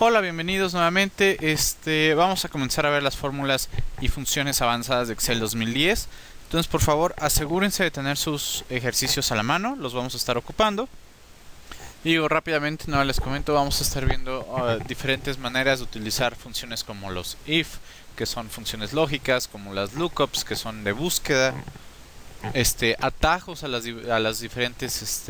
Hola, bienvenidos nuevamente. Vamos a comenzar a ver las fórmulas y funciones avanzadas de Excel 2010. Entonces, por favor, asegúrense de tener sus ejercicios a la mano, los vamos a estar ocupando. Y rápidamente, no les comento, vamos a estar viendo diferentes maneras de utilizar funciones como los if, que son funciones lógicas, como las lookups, que son de búsqueda, atajos a las diferentes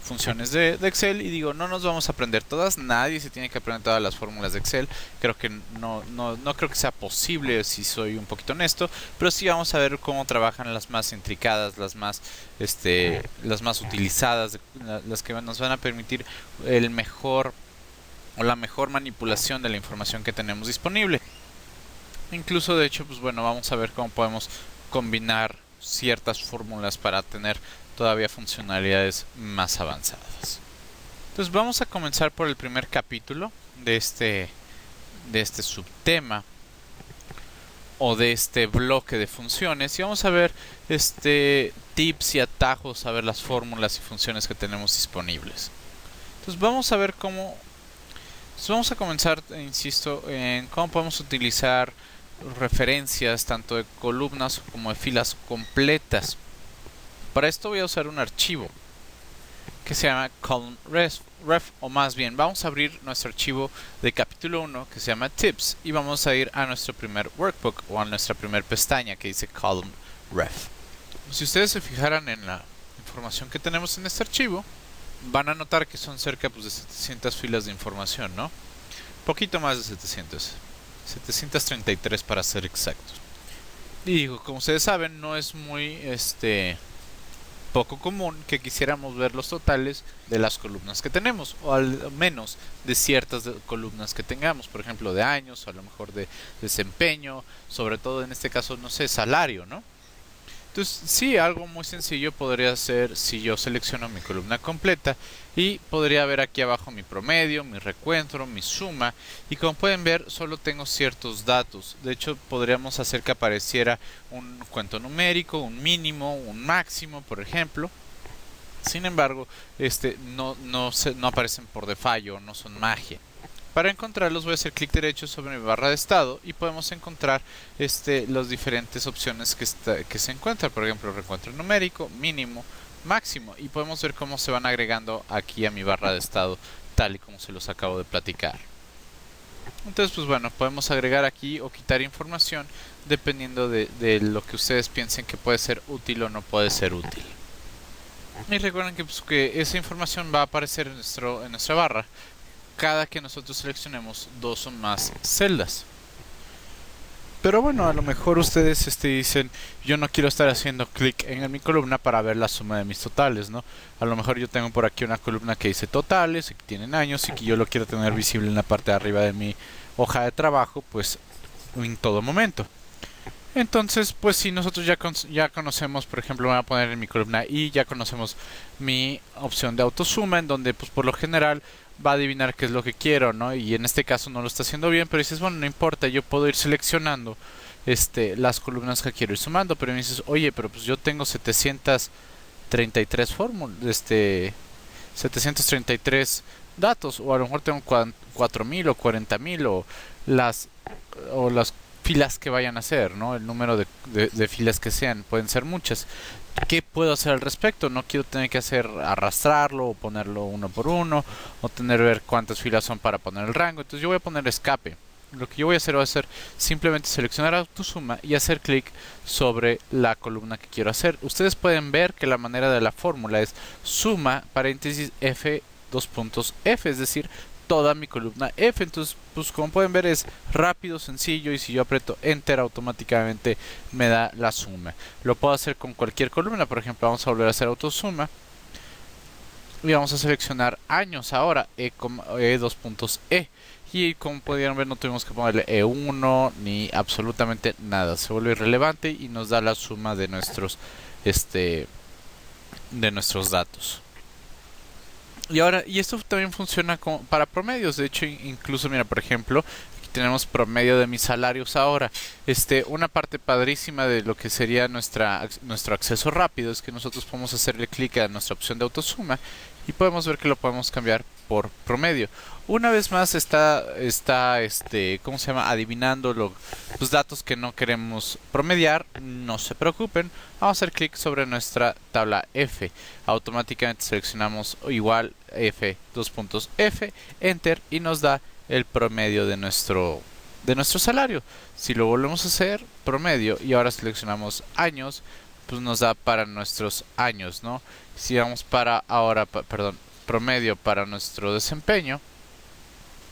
funciones de Excel. Y digo, no nos vamos a aprender todas, nadie se tiene que aprender todas las fórmulas de Excel. Creo que no creo que sea posible, si soy un poquito honesto, pero sí vamos a ver cómo trabajan las más intricadas, las más utilizadas, las que nos van a permitir el mejor o la mejor manipulación de la información que tenemos disponible. Incluso, de hecho, pues bueno, vamos a ver cómo podemos combinar ciertas fórmulas para tener todavía funcionalidades más avanzadas. Entonces vamos a comenzar por el primer capítulo de este subtema o de este bloque de funciones, y vamos a ver tips y atajos, a ver las fórmulas y funciones que tenemos disponibles. Entonces vamos a ver cómo. Vamos a comenzar, insisto, en cómo podemos utilizar referencias tanto de columnas como de filas completas. Para esto voy a usar un archivo que se llama column.ref, o más bien vamos a abrir nuestro archivo de capítulo 1 que se llama tips, y vamos a ir a nuestro primer workbook o a nuestra primera pestaña que dice column.ref. Si ustedes se fijaran en la información que tenemos en este archivo, van a notar que son cerca de 700 filas de información, ¿no? Poquito más de 733 para ser exactos. Y digo, como ustedes saben, no es muy poco común que quisiéramos ver los totales de las columnas que tenemos, o al menos de ciertas columnas que tengamos, por ejemplo de años, o a lo mejor de desempeño, sobre todo en este caso, no sé, salario, ¿no? Entonces, sí, algo muy sencillo podría ser si yo selecciono mi columna completa y podría ver aquí abajo mi promedio, mi recuento, mi suma, y como pueden ver solo tengo ciertos datos. De hecho, podríamos hacer que apareciera un cuento numérico, un mínimo, un máximo, por ejemplo. Sin embargo, no aparecen por defallo, no son magia. Para encontrarlos voy a hacer clic derecho sobre mi barra de estado y podemos encontrar las diferentes opciones que se encuentran. Por ejemplo, recuento numérico, mínimo, máximo, y podemos ver cómo se van agregando aquí a mi barra de estado, tal y como se los acabo de platicar. Entonces, pues bueno, podemos agregar aquí o quitar información dependiendo de lo que ustedes piensen que puede ser útil o no puede ser útil. Y recuerden que esa información va a aparecer en nuestra barra cada que nosotros seleccionemos dos o más celdas. Pero bueno, a lo mejor ustedes dicen, yo no quiero estar haciendo clic en mi columna para ver la suma de mis totales, ¿no? A lo mejor yo tengo por aquí una columna que dice totales, y que tienen años, y que yo lo quiero tener visible en la parte de arriba de mi hoja de trabajo, pues en todo momento. Entonces, pues si nosotros ya conocemos, por ejemplo, voy a poner en mi columna y ya conocemos mi opción de autosuma, en donde pues por lo general va a adivinar qué es lo que quiero, ¿no? Y en este caso no lo está haciendo bien, pero dices, bueno, no importa, yo puedo ir seleccionando las columnas que quiero ir sumando. Pero me dices, oye, pero pues yo tengo 733 fórmulas, 733 datos, o a lo mejor tengo 4000 o 40000 o las filas que vayan a ser, ¿no? El número de filas que sean, pueden ser muchas. ¿Qué puedo hacer al respecto? No quiero tener que arrastrarlo o ponerlo uno por uno, o ver cuántas filas son para poner el rango. Entonces yo voy a poner escape. Lo que yo voy a hacer va a ser simplemente seleccionar autosuma y hacer clic sobre la columna que quiero hacer. Ustedes pueden ver que la manera de la fórmula es suma paréntesis F dos puntos F, es decir, toda mi columna F. Entonces, pues como pueden ver es rápido, sencillo, y si yo aprieto Enter automáticamente me da la suma. Lo puedo hacer con cualquier columna. Por ejemplo, vamos a volver a hacer autosuma y vamos a seleccionar años ahora, dos puntos E. Y como pudieron ver, no tuvimos que ponerle E1 ni absolutamente nada. Se vuelve irrelevante y nos da la suma de nuestros datos. Y esto también funciona para promedios. De hecho, incluso mira, por ejemplo, aquí tenemos promedio de mis salarios ahora. Una parte padrísima de lo que sería nuestro acceso rápido es que nosotros podemos hacerle clic a nuestra opción de autosuma y podemos ver que lo podemos cambiar por promedio. Una vez más está ¿cómo se llama? Adivinando los datos que no queremos promediar. No se preocupen. Vamos a hacer clic sobre nuestra tabla F. Automáticamente seleccionamos igual F, dos puntos F, Enter, y nos da el promedio de nuestro salario. Si lo volvemos a hacer, promedio, y ahora seleccionamos años, pues nos da para nuestros años, ¿no? Si vamos para ahora, perdón, promedio para nuestro desempeño,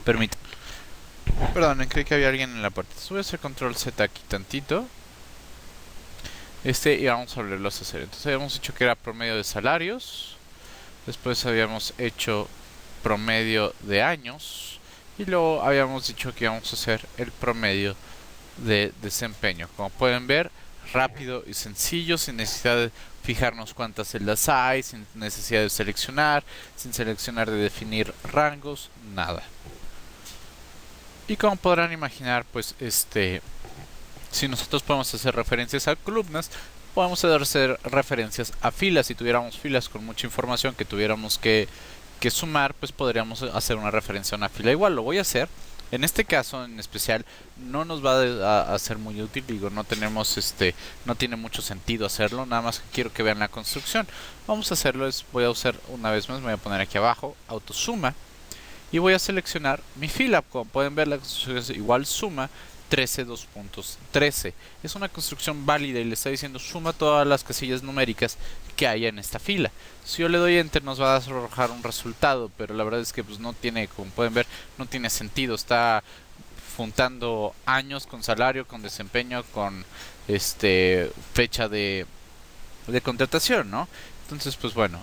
perdonen, creí que había alguien en la puerta. Entonces voy a hacer control Z aquí tantito. Y vamos a volverlo a hacer. Entonces habíamos dicho que era promedio de salarios. Después habíamos hecho promedio de años. Y luego habíamos dicho que íbamos a hacer el promedio de desempeño. Como pueden ver, rápido y sencillo, sin necesidad de fijarnos cuántas celdas hay, sin necesidad de seleccionar, sin seleccionar de definir rangos, nada. Y como podrán imaginar, pues si nosotros podemos hacer referencias a columnas, podemos hacer referencias a filas. Si tuviéramos filas con mucha información que tuviéramos que sumar, pues podríamos hacer una referencia a una fila. Igual lo voy a hacer. En este caso en especial no nos va a ser muy útil, digo, no tenemos no tiene mucho sentido hacerlo, nada más que quiero que vean la construcción. Vamos a hacerlo, voy a usar una vez más, me voy a poner aquí abajo, autosuma, y voy a seleccionar mi fila. Como pueden ver, la construcción es igual suma 13 2 puntos 13. Es una construcción válida y le está diciendo suma todas las casillas numéricas que haya en esta fila. Si yo le doy enter nos va a arrojar un resultado, pero la verdad es que pues no tiene, como pueden ver, no tiene sentido. Está juntando años con salario, con desempeño, con fecha de contratación, ¿no? Entonces, pues bueno,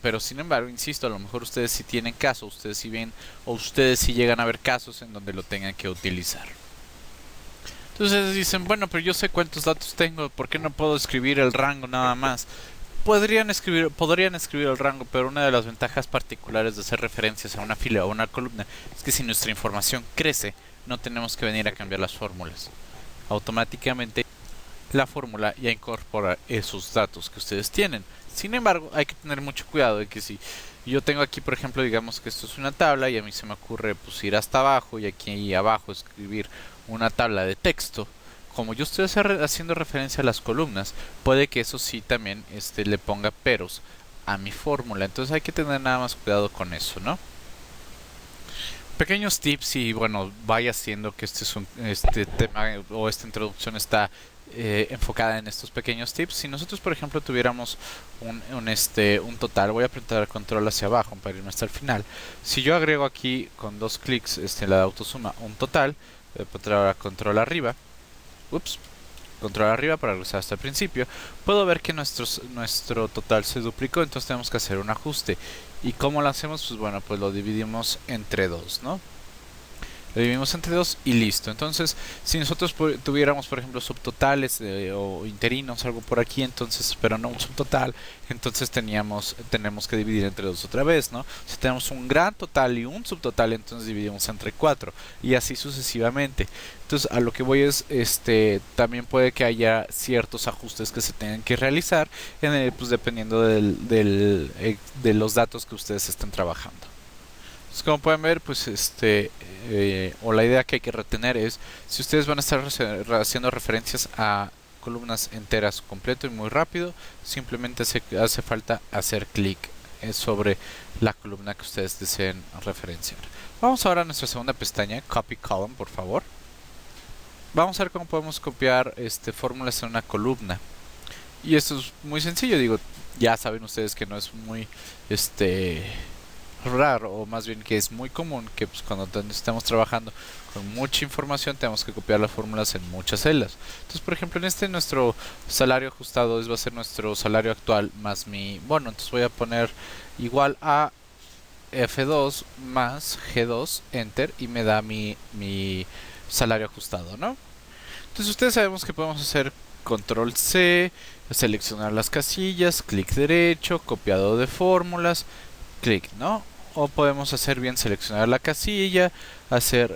pero sin embargo, insisto, a lo mejor ustedes sí tienen caso, ustedes sí ven, o ustedes sí llegan a ver casos en donde lo tengan que utilizar. Entonces dicen, bueno, pero yo sé cuántos datos tengo, ¿por qué no puedo escribir el rango nada más? Podrían escribir el rango, pero una de las ventajas particulares de hacer referencias a una fila o una columna es que si nuestra información crece, no tenemos que venir a cambiar las fórmulas. Automáticamente la fórmula ya incorpora esos datos que ustedes tienen. Sin embargo, hay que tener mucho cuidado de que si yo tengo aquí, por ejemplo, digamos que esto es una tabla y a mí se me ocurre pues ir hasta abajo y aquí abajo escribir una tabla de texto, como yo estoy haciendo referencia a las columnas, puede que eso sí también le ponga peros a mi fórmula. Entonces hay que tener nada más cuidado con eso, ¿no? Pequeños tips, y bueno, vaya siendo que este tema o esta introducción está enfocada en estos pequeños tips. Si nosotros, por ejemplo, tuviéramos un total, voy a apretar control hacia abajo para irme hasta el final. Si yo agrego aquí con dos clics la de autosuma un total, voy a apretar ahora control arriba, control arriba para regresar hasta el principio, puedo ver que nuestro total se duplicó. Entonces tenemos que hacer un ajuste. ¿Y cómo lo hacemos? Pues bueno, pues lo dividimos entre dos, ¿no? Lo dividimos entre dos y listo. Entonces, si nosotros tuviéramos, por ejemplo, subtotales o interinos, algo por aquí, entonces, pero no un subtotal, entonces tenemos que dividir entre dos otra vez, ¿no? Si tenemos un gran total y un subtotal, entonces dividimos entre 4 y así sucesivamente. Entonces, a lo que voy es, también puede que haya ciertos ajustes que se tengan que realizar, pues dependiendo de los datos que ustedes estén trabajando. Entonces, como pueden ver, pues o la idea que hay que retener es, si ustedes van a estar haciendo referencias a columnas enteras completo y muy rápido, simplemente hace falta hacer clic sobre la columna que ustedes deseen referenciar. Vamos ahora a nuestra segunda pestaña, Copy Column, por favor. Vamos a ver cómo podemos copiar fórmulas en una columna. Y esto es muy sencillo, digo, ya saben ustedes que no es muy raro, o más bien que es muy común que pues, cuando estamos trabajando con mucha información tenemos que copiar las fórmulas en muchas celdas. Entonces, por ejemplo, nuestro salario ajustado va a ser nuestro salario actual más mi bono. Entonces voy a poner igual a F2 más G2, enter, y me da mi salario ajustado, ¿no? Entonces ustedes sabemos que podemos hacer control C, seleccionar las casillas, clic derecho, copiado de fórmulas, clic, ¿no? O podemos hacer bien seleccionar la casilla, hacer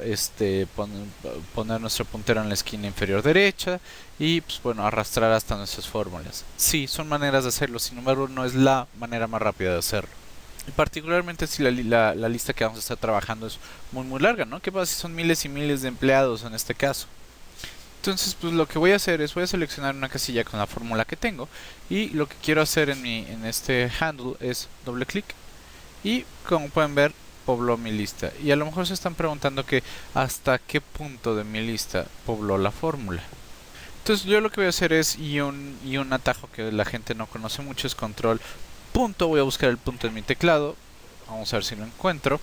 poner nuestro puntero en la esquina inferior derecha y pues bueno, arrastrar hasta nuestras fórmulas. Sí, son maneras de hacerlo, sin embargo no es la manera más rápida de hacerlo. Particularmente si la lista que vamos a estar trabajando es muy larga, ¿no? ¿Qué pasa si son miles y miles de empleados en este caso? Entonces, pues lo que voy a hacer es voy a seleccionar una casilla con la fórmula que tengo y lo que quiero hacer en este handle es doble clic y como pueden ver pobló mi lista. Y a lo mejor se están preguntando que hasta qué punto de mi lista pobló la fórmula. Entonces yo lo que voy a hacer es y un atajo que la gente no conoce mucho es control punto. Voy a buscar el punto en mi teclado. Vamos a ver si lo encuentro.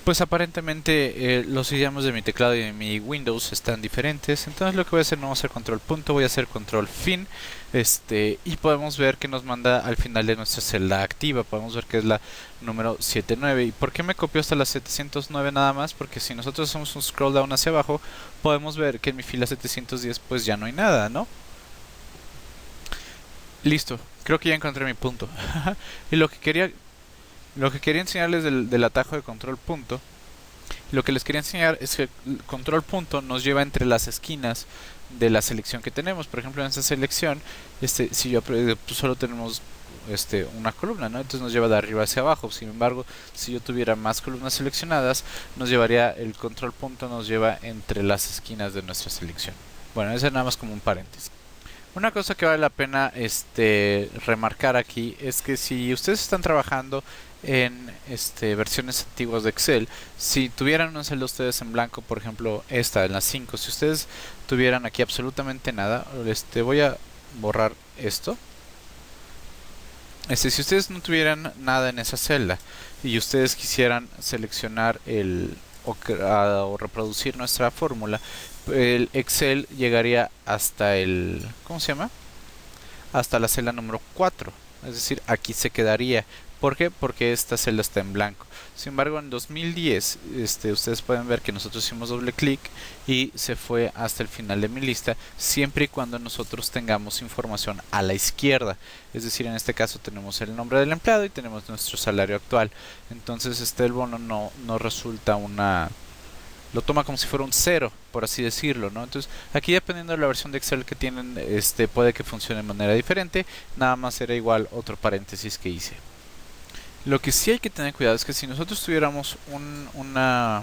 Pues aparentemente los idiomas de mi teclado y de mi Windows están diferentes. Entonces lo que voy a hacer no voy a hacer control punto, voy a hacer control fin. Y podemos ver que nos manda al final de nuestra celda activa. Podemos ver que es la número 79. ¿Y por qué me copió hasta la 709 nada más? Porque si nosotros hacemos un scroll down hacia abajo, podemos ver que en mi fila 710 pues ya no hay nada, ¿no? Listo, creo que ya encontré mi punto. Y lo que quería enseñarles del atajo de control punto, lo que les quería enseñar es que el control punto nos lleva entre las esquinas de la selección que tenemos. Por ejemplo, en esta selección, si yo pues solo tenemos una columna, ¿no? Entonces nos lleva de arriba hacia abajo. Sin embargo, si yo tuviera más columnas seleccionadas, nos llevaría el control punto nos lleva entre las esquinas de nuestra selección. Bueno, eso es nada más como un paréntesis. Una cosa que vale la pena remarcar aquí es que si ustedes están trabajando en versiones antiguas de Excel, si tuvieran una celda ustedes en blanco, por ejemplo esta en las 5, si ustedes tuvieran aquí absolutamente nada, voy a borrar esto. Si ustedes no tuvieran nada en esa celda y ustedes quisieran seleccionar o reproducir nuestra fórmula, el Excel llegaría hasta ¿cómo se llama? Hasta la celda número 4, es decir, aquí se quedaría. ¿Por qué? Porque esta celda está en blanco. Sin embargo, en 2010, ustedes pueden ver que nosotros hicimos doble clic y se fue hasta el final de mi lista, siempre y cuando nosotros tengamos información a la izquierda. Es decir, en este caso tenemos el nombre del empleado y tenemos nuestro salario actual. Entonces, el bono no resulta lo toma como si fuera un 0, por así decirlo, ¿no? Entonces, aquí dependiendo de la versión de Excel que tienen, puede que funcione de manera diferente. Nada más era igual otro paréntesis que hice. Lo que sí hay que tener cuidado es que si nosotros tuviéramos una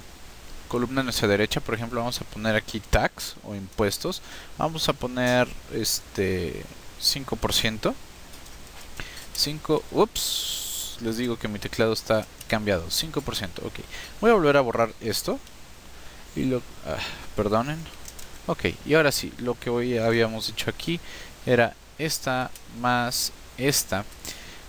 columna a nuestra derecha, por ejemplo, vamos a poner aquí tax o impuestos, vamos a poner 5%. 5, ups, les digo que mi teclado está cambiado, 5%, ok. Voy a volver a borrar esto y perdonen. Ok, y ahora sí, lo que habíamos dicho aquí era esta más esta.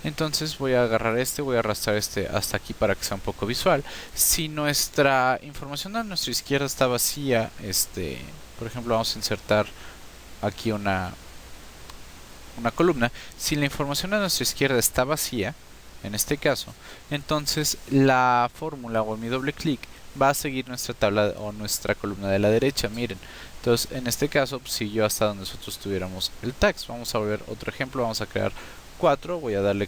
Entonces voy a agarrar voy a arrastrar hasta aquí para que sea un poco visual. Si nuestra información a nuestra izquierda está vacía, por ejemplo, vamos a insertar aquí una columna. Si la información a nuestra izquierda está vacía, en este caso, entonces la fórmula o mi doble clic va a seguir nuestra tabla o nuestra columna de la derecha. Miren, entonces en este caso siguió hasta donde nosotros tuviéramos el tax. Vamos a ver otro ejemplo, vamos a crear 4, voy a darle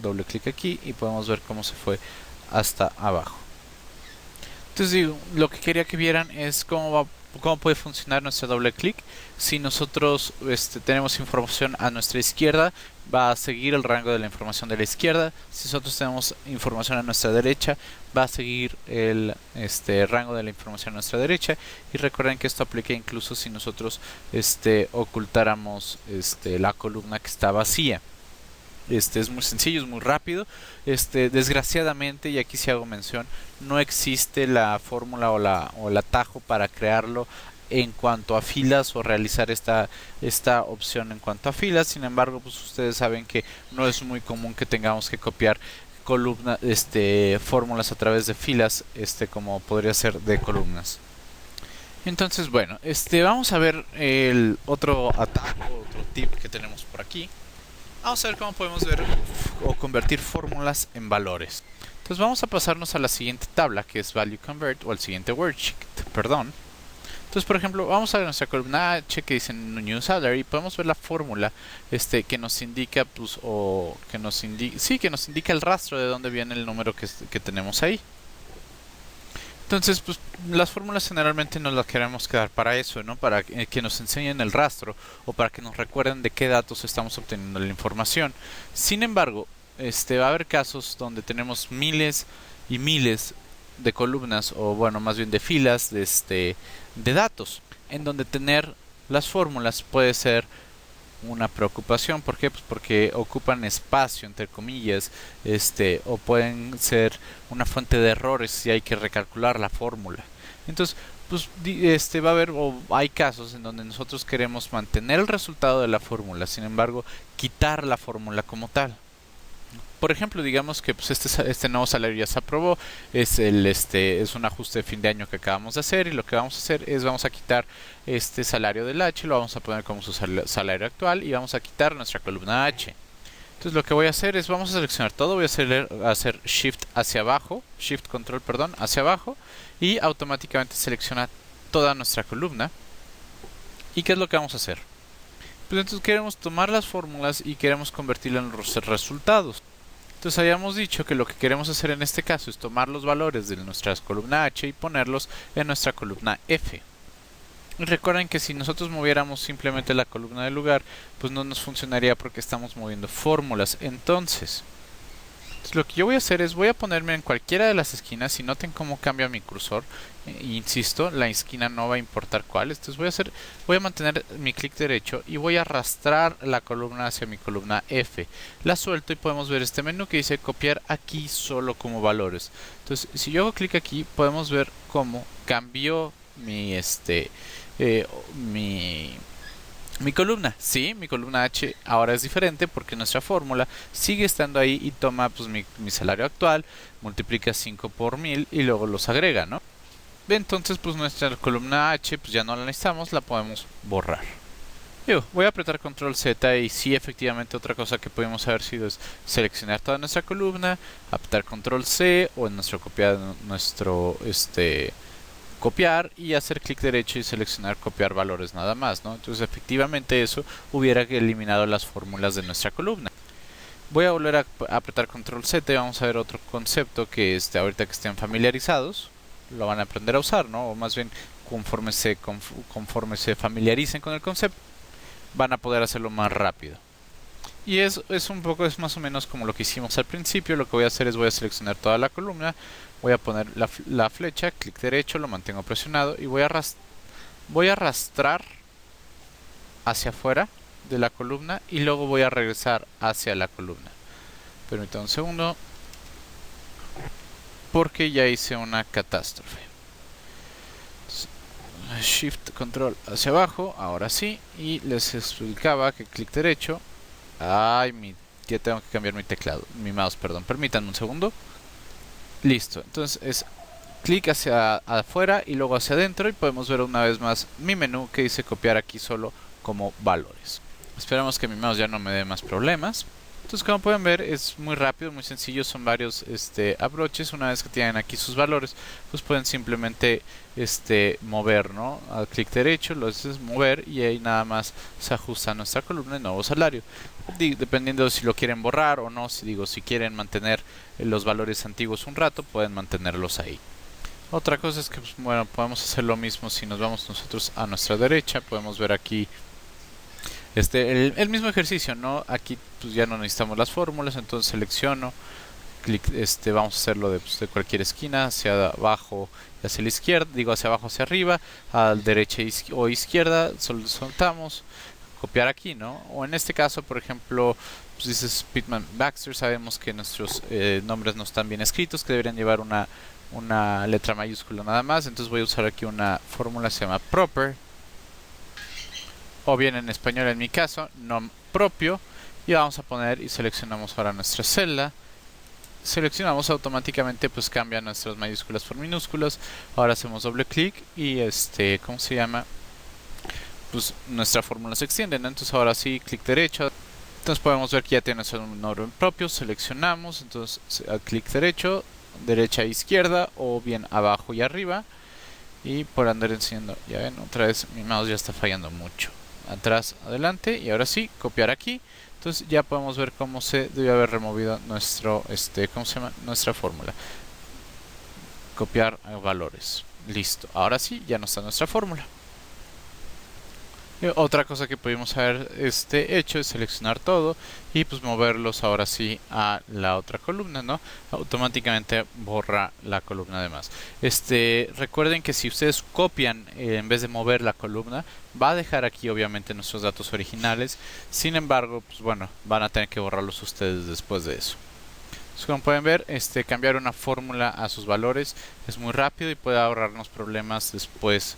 doble clic aquí y podemos ver cómo se fue hasta abajo. Entonces lo que quería que vieran es cómo puede funcionar nuestro doble clic. Si nosotros tenemos información a nuestra izquierda, va a seguir el rango de la información de la izquierda. Si nosotros tenemos información a nuestra derecha, va a seguir el rango de la información a nuestra derecha. Y recuerden que esto aplica incluso si nosotros ocultáramos la columna que está vacía. Es muy sencillo, es muy rápido. Desgraciadamente, y aquí sí hago mención, no existe la fórmula o el atajo para crearlo en cuanto a filas o realizar esta opción en cuanto a filas. Sin embargo, pues ustedes saben que no es muy común que tengamos que copiar fórmulas a través de filas, como podría ser de columnas. Entonces, bueno, vamos a ver el otro atajo, otro tip que tenemos por aquí. Vamos a ver cómo podemos ver o convertir fórmulas en valores. Entonces vamos a pasarnos a la siguiente tabla, que es Value Convert, o al siguiente worksheet, perdón. Entonces, por ejemplo, vamos a ver nuestra columna H que dice New Salary y podemos ver la fórmula que nos indica, pues, que nos indica el rastro de dónde viene el número que tenemos ahí. Entonces, pues las fórmulas generalmente nos las queremos quedar para eso, ¿no? Para que nos enseñen el rastro o para que nos recuerden de qué datos estamos obteniendo la información. Sin embargo, va a haber casos donde tenemos miles y miles de columnas, o bueno, más bien de filas de datos, en donde tener las fórmulas puede ser una preocupación. ¿Por qué? Pues porque ocupan espacio, entre comillas, o pueden ser una fuente de errores si hay que recalcular la fórmula. Entonces, pues va a haber, o hay casos en donde nosotros queremos mantener el resultado de la fórmula, sin embargo, quitar la fórmula como tal. Por ejemplo, digamos que pues este nuevo salario ya se aprobó, es un ajuste de fin de año que acabamos de hacer, y lo que vamos a hacer es vamos a quitar este salario del H, lo vamos a poner como su salario actual y vamos a quitar nuestra columna H. Entonces lo que voy a hacer es vamos a seleccionar todo, voy a hacer Shift hacia abajo, Shift Control, perdón, hacia abajo, y automáticamente selecciona toda nuestra columna. ¿Y qué es lo que vamos a hacer? Pues entonces queremos tomar las fórmulas y queremos convertirlas en los resultados. Entonces habíamos dicho que lo que queremos hacer en este caso es tomar los valores de nuestra columna H y ponerlos en nuestra columna F. Y recuerden que si nosotros moviéramos simplemente la columna del lugar, pues no nos funcionaría porque estamos moviendo fórmulas. Entonces lo que yo voy a hacer es voy a ponerme en cualquiera de las esquinas y noten cómo cambia mi cursor. Insisto, la esquina no va a importar cuál. Entonces voy a mantener mi clic derecho y voy a arrastrar la columna hacia mi columna F. La suelto y podemos ver este menú que dice copiar aquí solo como valores. Entonces, si yo hago clic aquí, podemos ver cómo cambió mi columna. Sí, mi columna H ahora es diferente porque nuestra fórmula sigue estando ahí y toma pues mi salario actual, multiplica 5 por 1000 y luego los agrega, ¿no? Entonces pues nuestra columna H pues ya no la necesitamos, la podemos borrar. Voy a apretar control Z y sí, efectivamente otra cosa que podemos haber sido es seleccionar toda nuestra columna, apretar control C o en nuestro copiar y hacer clic derecho y seleccionar copiar valores nada más, ¿no? Entonces efectivamente eso hubiera eliminado las fórmulas de nuestra columna. Voy a volver a apretar control Z y vamos a ver otro concepto que ahorita que estén familiarizados lo van a aprender a usar, ¿no? O más bien conforme se familiaricen con el concepto van a poder hacerlo más rápido. Y es más o menos como lo que hicimos al principio. Lo que voy a hacer es voy a seleccionar toda la columna, voy a poner la flecha, clic derecho, lo mantengo presionado y voy a arrastrar hacia afuera de la columna y luego voy a regresar hacia la columna. Permítanme un segundo porque ya hice una catástrofe. Shift Control hacia abajo, ahora sí, y les explicaba que clic derecho. Ya tengo que cambiar mi mouse, perdón, permítanme un segundo. Listo, entonces es clic hacia afuera y luego hacia adentro y podemos ver una vez más mi menú que dice copiar aquí solo como valores. Esperamos que mi mouse ya no me dé más problemas. Entonces como pueden ver es muy rápido, muy sencillo, son varios abroches. Una vez que tienen aquí sus valores, pues pueden simplemente mover, ¿no? Al clic derecho lo haces mover y ahí nada más se ajusta nuestra columna de nuevo salario. Dependiendo de si lo quieren borrar o no, si quieren mantener los valores antiguos un rato, pueden mantenerlos ahí. Otra cosa es que pues, bueno, podemos hacer lo mismo si nos vamos nosotros a nuestra derecha. Podemos ver aquí el mismo ejercicio, ¿no? Aquí pues ya no necesitamos las fórmulas, entonces selecciono, clic, vamos a hacerlo de cualquier esquina, hacia abajo, hacia la izquierda, hacia abajo, hacia arriba, a derecha o izquierda, soltamos, copiar aquí, ¿no? O en este caso, por ejemplo, pues dice Speedman Baxter, sabemos que nuestros nombres no están bien escritos, que deberían llevar una letra mayúscula nada más, entonces voy a usar aquí una fórmula que se llama proper, o bien en español en mi caso, nom propio, y vamos a poner y seleccionamos ahora nuestra celda. Seleccionamos automáticamente, pues cambia nuestras mayúsculas por minúsculas. Ahora hacemos doble clic y ¿cómo se llama? Pues nuestra fórmula se extiende, ¿no? Entonces ahora sí, clic derecho. Entonces podemos ver que ya tiene nuestro nombre propio, seleccionamos, entonces clic derecho, derecha e izquierda, o bien abajo y arriba. Y por andar enseñando, ya ven, otra vez mi mouse ya está fallando mucho. Atrás, adelante, y ahora sí, copiar aquí. Entonces ya podemos ver cómo se debe haber removido nuestra fórmula. Copiar valores. Listo. Ahora sí, ya no está nuestra fórmula. Otra cosa que pudimos haber hecho es seleccionar todo y pues moverlos ahora sí a la otra columna, ¿no? Automáticamente borra la columna de más. Recuerden que si ustedes copian en vez de mover la columna, va a dejar aquí obviamente nuestros datos originales. Sin embargo, pues bueno, van a tener que borrarlos ustedes después de eso. Entonces, como pueden ver, cambiar una fórmula a sus valores es muy rápido y puede ahorrarnos problemas después,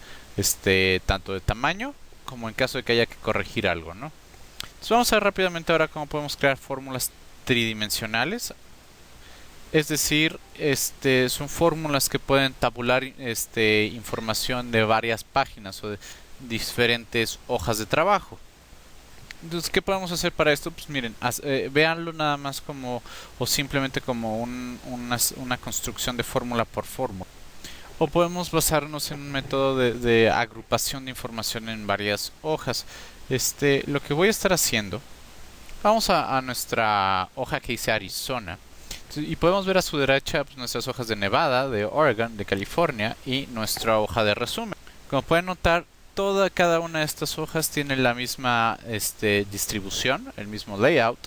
tanto de tamaño como en caso de que haya que corregir algo, ¿no? Entonces vamos a ver rápidamente ahora cómo podemos crear fórmulas tridimensionales. Es decir, son fórmulas que pueden tabular información de varias páginas o de diferentes hojas de trabajo. Entonces, ¿qué podemos hacer para esto? Pues miren, véanlo nada más como, o simplemente como una construcción de fórmula por fórmula. O podemos basarnos en un método de agrupación de información en varias hojas. Lo que voy a estar haciendo, vamos a nuestra hoja que dice Arizona. Y podemos ver a su derecha pues, nuestras hojas de Nevada, de Oregon, de California y nuestra hoja de resumen. Como pueden notar, cada una de estas hojas tiene la misma distribución, el mismo layout,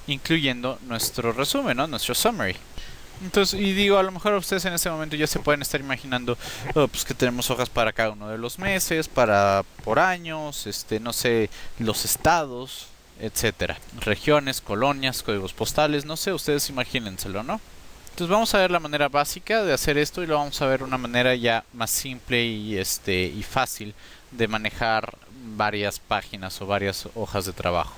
incluyendo nuestro resumen, ¿no? Nuestro summary. Entonces, y digo, a lo mejor ustedes en este momento ya se pueden estar imaginando pues que tenemos hojas para cada uno de los meses, por años, no sé, los estados, etcétera, regiones, colonias, códigos postales, no sé, ustedes imagínenselo, ¿no? Entonces vamos a ver la manera básica de hacer esto y lo vamos a ver una manera ya más simple y fácil de manejar varias páginas o varias hojas de trabajo.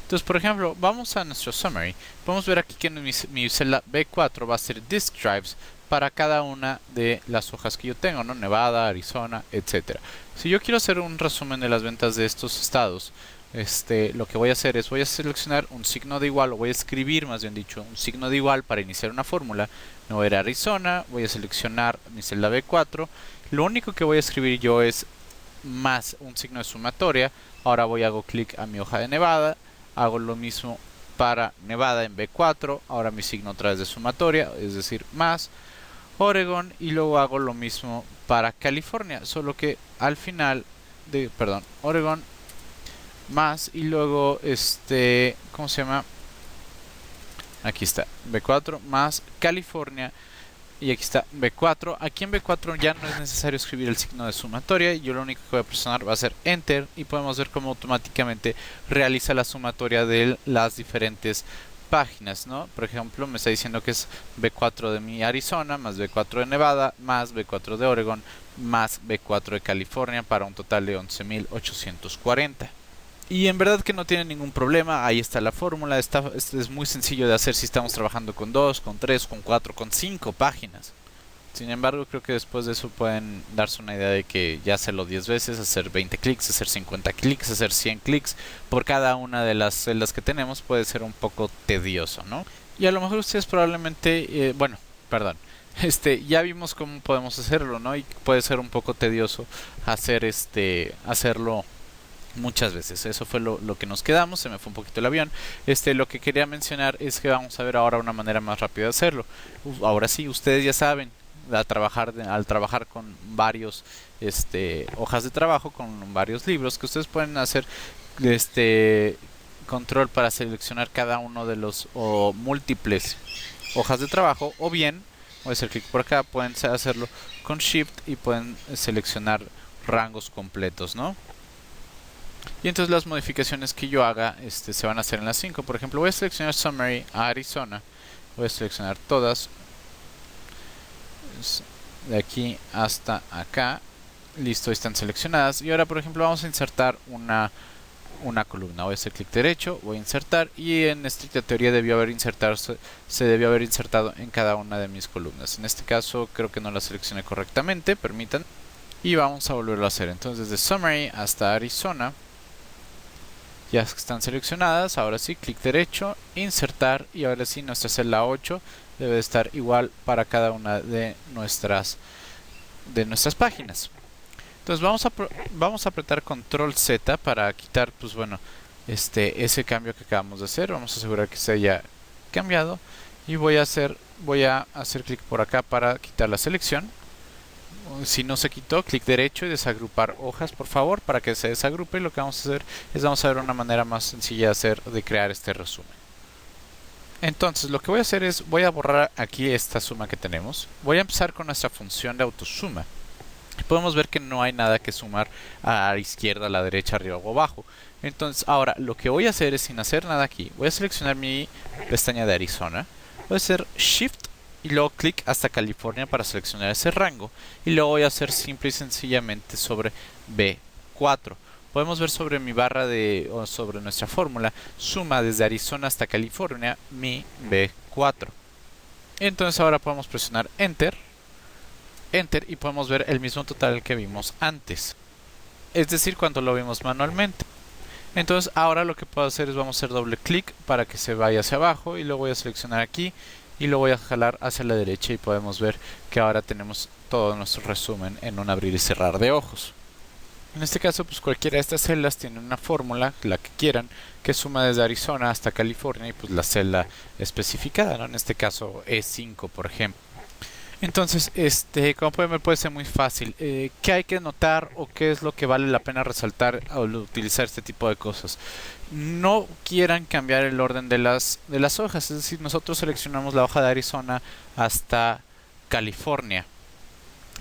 Entonces, por ejemplo, vamos a nuestro summary. Podemos ver aquí que mi celda B4 va a ser disk drives para cada una de las hojas que yo tengo, ¿no? Nevada, Arizona, etcétera. Si yo quiero hacer un resumen de las ventas de estos estados, lo que voy a hacer es voy a seleccionar un signo de igual, o voy a escribir más bien dicho un signo de igual para iniciar una fórmula. Me voy a ir a Arizona, voy a seleccionar mi celda B4. Lo único que voy a escribir yo es más un signo de sumatoria. Ahora hago clic a mi hoja de Nevada. Hago lo mismo para Nevada en B4, ahora mi signo otra vez de sumatoria, es decir, más Oregon, y luego hago lo mismo para California, solo que al final Oregon más y luego ¿cómo se llama? Aquí está, B4 más California. Y aquí está B4. Aquí en B4 ya no es necesario escribir el signo de sumatoria. Yo lo único que voy a presionar va a ser Enter. Y podemos ver cómo automáticamente realiza la sumatoria de las diferentes páginas, ¿no? Por ejemplo, me está diciendo que es B4 de mi Arizona, más B4 de Nevada, más B4 de Oregon, más B4 de California, para un total de 11.840. Y en verdad que no tiene ningún problema, ahí está la fórmula, es muy sencillo de hacer si estamos trabajando con 2, con 3, con 4, con 5 páginas. Sin embargo, creo que después de eso pueden darse una idea de que ya hacerlo 10 veces, hacer 20 clics, hacer 50 clics, hacer 100 clics por cada una de las celdas que tenemos puede ser un poco tedioso, ¿no? Y a lo mejor ustedes probablemente, ya vimos cómo podemos hacerlo, ¿no? Y puede ser un poco tedioso hacerlo muchas veces. Eso fue lo que nos quedamos, se me fue un poquito el avión. Lo que quería mencionar es que vamos a ver ahora una manera más rápida de hacerlo. Ahora sí, ustedes ya saben, al trabajar con varios hojas de trabajo, con varios libros, que ustedes pueden hacer control para seleccionar cada uno de los o múltiples hojas de trabajo, o bien voy a hacer clic por acá, pueden hacerlo con Shift y pueden seleccionar rangos completos, ¿no? Y entonces las modificaciones que yo haga se van a hacer en las 5. Por ejemplo, voy a seleccionar Summary a Arizona. Voy a seleccionar todas. De aquí hasta acá. Listo, están seleccionadas. Y ahora, por ejemplo, vamos a insertar una columna. Voy a hacer clic derecho, voy a insertar. Y en estricta teoría se debió haber insertado en cada una de mis columnas. En este caso creo que no la seleccioné correctamente. Permitan. Y vamos a volverlo a hacer. Entonces desde Summary hasta Arizona ya están seleccionadas. Ahora sí, clic derecho, insertar, y ahora sí nuestra celda 8 debe estar igual para cada una de nuestras páginas. Entonces vamos a apretar Control Z para quitar, pues bueno, ese cambio que acabamos de hacer. Vamos a asegurar que se haya cambiado y voy a hacer clic por acá para quitar la selección. si no se quitó, clic derecho y desagrupar hojas, por favor, para que se desagrupe. Lo que vamos a hacer es vamos a ver una manera más sencilla de crear este resumen. Entonces lo que voy a hacer es voy a borrar aquí esta suma que tenemos. Voy a empezar con nuestra función de autosuma. Podemos ver que no hay nada que sumar a la izquierda, a la derecha, arriba o abajo. Entonces ahora lo que voy a hacer es, sin hacer nada aquí, voy a seleccionar mi pestaña de Arizona. Voy a hacer Shift y luego clic hasta California para seleccionar ese rango. Y luego voy a hacer simple y sencillamente sobre B4. Podemos ver sobre mi barra o sobre nuestra fórmula, suma desde Arizona hasta California, mi B4. Entonces ahora podemos presionar Enter y podemos ver el mismo total que vimos antes, es decir, cuando lo vimos manualmente. Entonces ahora lo que puedo hacer es vamos a hacer doble clic para que se vaya hacia abajo y lo voy a seleccionar aquí y lo voy a jalar hacia la derecha y podemos ver que ahora tenemos todo nuestro resumen en un abrir y cerrar de ojos. En este caso, pues cualquiera de estas celdas tiene una fórmula, la que quieran, que suma desde Arizona hasta California y pues la celda especificada, ¿no? En este caso E5, por ejemplo. Entonces, como pueden ver, puede ser muy fácil. ¿Qué hay que notar o qué es lo que vale la pena resaltar al utilizar este tipo de cosas? No quieran cambiar el orden de las hojas, es decir, nosotros seleccionamos la hoja de Arizona hasta California.